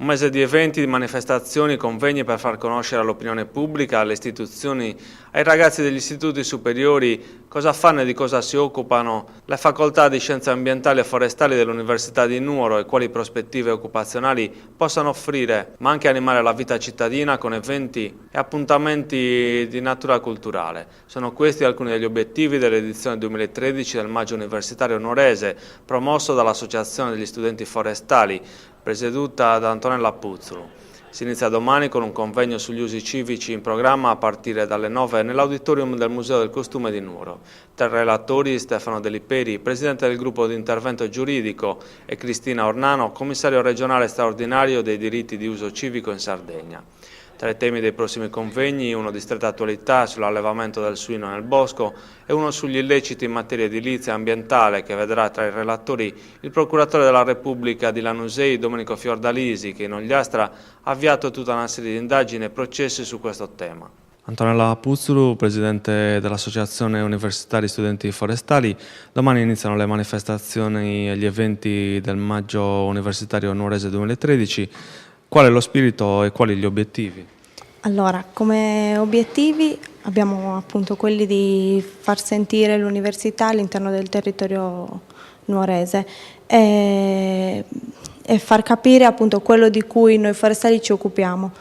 Un mese di eventi, di manifestazioni, convegni per far conoscere all'opinione pubblica, alle istituzioni, ai ragazzi degli istituti superiori cosa fanno e di cosa si occupano le facoltà di scienze ambientali e forestali dell'Università di Nuoro e quali prospettive occupazionali possano offrire, ma anche animare la vita cittadina con eventi e appuntamenti di natura culturale. Sono questi alcuni degli obiettivi dell'edizione 2013 del Maggio Universitario Nuorese, promosso dall'Associazione degli Studenti Forestali, presieduta da Antonella Puzzolo. Si inizia domani con un convegno sugli usi civici in programma a partire dalle 9 nell'auditorium del Museo del Costume di Nuoro. Tra i relatori Stefano De Liperi, presidente del gruppo di intervento giuridico, e Cristina Ornano, commissario regionale straordinario dei diritti di uso civico in Sardegna. Tra i temi dei prossimi convegni, uno di stretta attualità sull'allevamento del suino nel bosco e uno sugli illeciti in materia edilizia e ambientale che vedrà tra i relatori il procuratore della Repubblica di Lanusei, Domenico Fiordalisi, che in Ogliastra ha avviato tutta una serie di indagini e processi su questo tema. Antonella Puzzulu, presidente dell'Associazione Universitaria Studenti Forestali, domani iniziano le manifestazioni e gli eventi del Maggio Universitario Nuorese 2013. Qual è lo spirito e quali gli obiettivi? Allora, come obiettivi abbiamo appunto quelli di far sentire l'università all'interno del territorio nuorese e far capire appunto quello di cui noi forestali ci occupiamo.